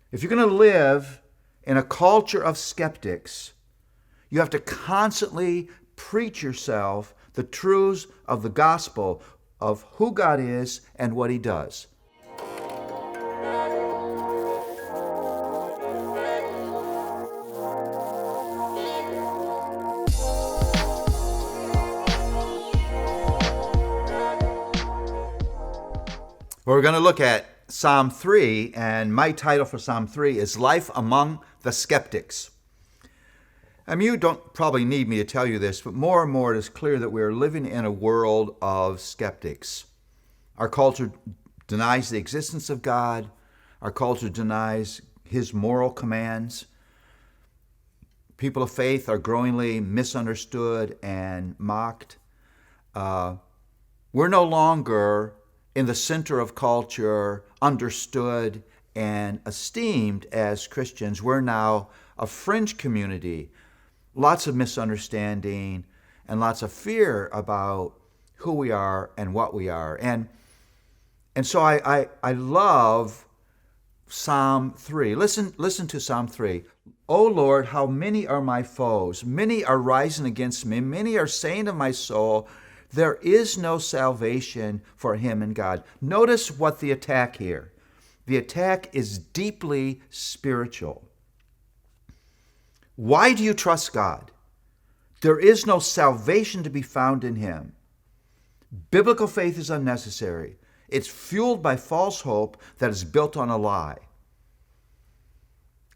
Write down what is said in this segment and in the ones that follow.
If you're going to live in a culture of skeptics, you have to constantly preach yourself the truths of the gospel of who God is and what He does. Well, we're going to look at Psalm 3, and my title for Psalm 3 is Life Among the Skeptics. You don't probably need me to tell you this, but more and more it is clear that we are living in a world of skeptics. Our culture denies the existence of God. Our culture denies His moral commands. People of faith are growingly misunderstood and mocked. We're no longer in the center of culture, understood and esteemed as Christians. We're now a fringe community. Lots of misunderstanding and lots of fear about who we are and what we are. And so I love Psalm 3. Listen to Psalm 3. O Lord, how many are my foes? Many are rising against me. Many are saying of my soul, there is no salvation for him in God. Notice what the attack here. The attack is deeply spiritual. Why do you trust God? There is no salvation to be found in Him. Biblical faith is unnecessary. It's fueled by false hope that is built on a lie.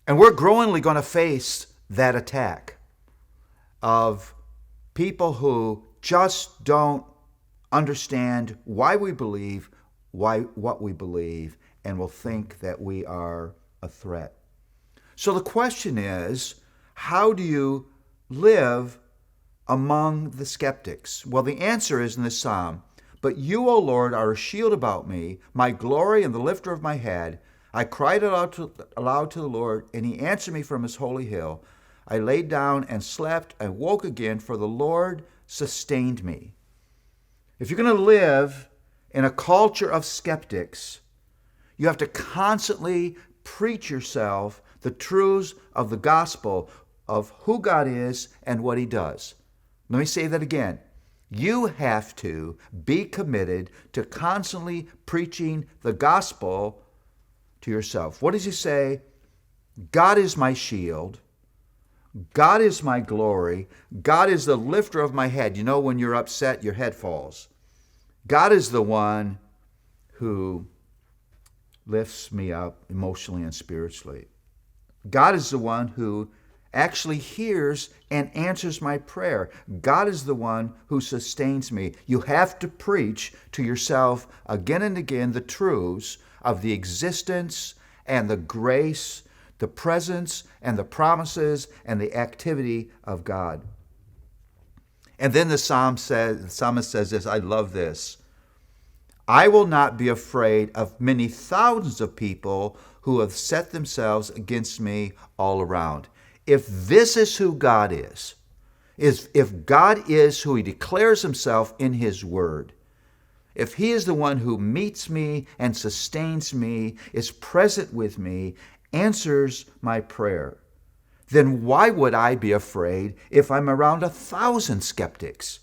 And we're growingly going to face that attack of people who just don't understand why we believe, what we believe, and will think that we are a threat. So the question is, how do you live among the skeptics? Well, the answer is in this psalm. But you, O Lord, are a shield about me, my glory and the lifter of my head. I cried aloud to the Lord, and He answered me from His holy hill. I laid down and slept and woke again, for the Lord sustained me. If you're going to live in a culture of skeptics, you have to constantly preach yourself the truths of the gospel of who God is and what He does. Let me say that again. You have to be committed to constantly preaching the gospel to yourself. What does He say? God is my shield. God is my glory. God is the lifter of my head. You know, when you're upset, your head falls. God is the one who lifts me up emotionally and spiritually. God is the one who actually hears and answers my prayer. God is the one who sustains me. You have to preach to yourself again and again the truths of the existence and the grace, the presence and the promises and the activity of God. And then the psalmist says this, I love this. I will not be afraid of many thousands of people who have set themselves against me all around. If this is who God is, if God is who He declares Himself in His Word, if He is the one who meets me and sustains me, is present with me, answers my prayer, then why would I be afraid if I'm around 1,000 skeptics?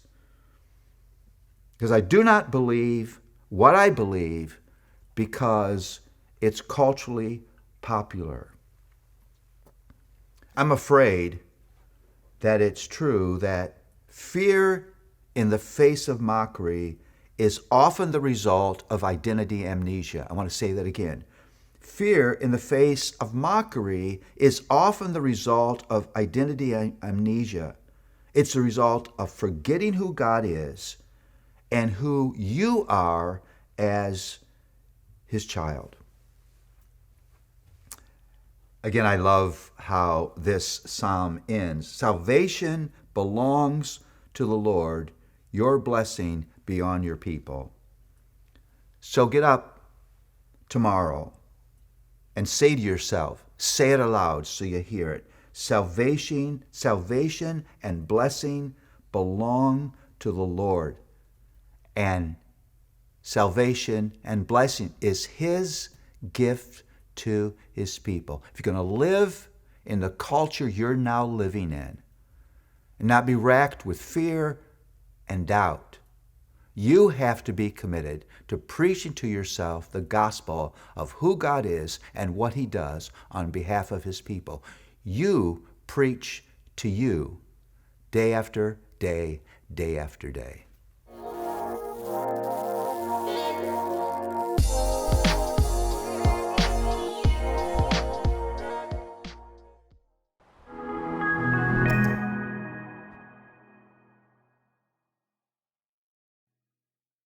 Because I do not believe what I believe because it's culturally popular. I'm afraid that it's true that fear in the face of mockery is often the result of identity amnesia. I want to say that again. Fear in the face of mockery is often the result of identity amnesia. It's the result of forgetting who God is and who you are as His child. Again, I love how this psalm ends. Salvation belongs to the Lord. Your blessing be on your people. So get up tomorrow and say to yourself, say it aloud so you hear it. Salvation and blessing belong to the Lord. And salvation and blessing is His gift to his people. If you're going to live in the culture you're now living in and not be racked with fear and doubt, you have to be committed to preaching to yourself the gospel of who God is and what he does on behalf of his people. You preach to you day after day, day after day.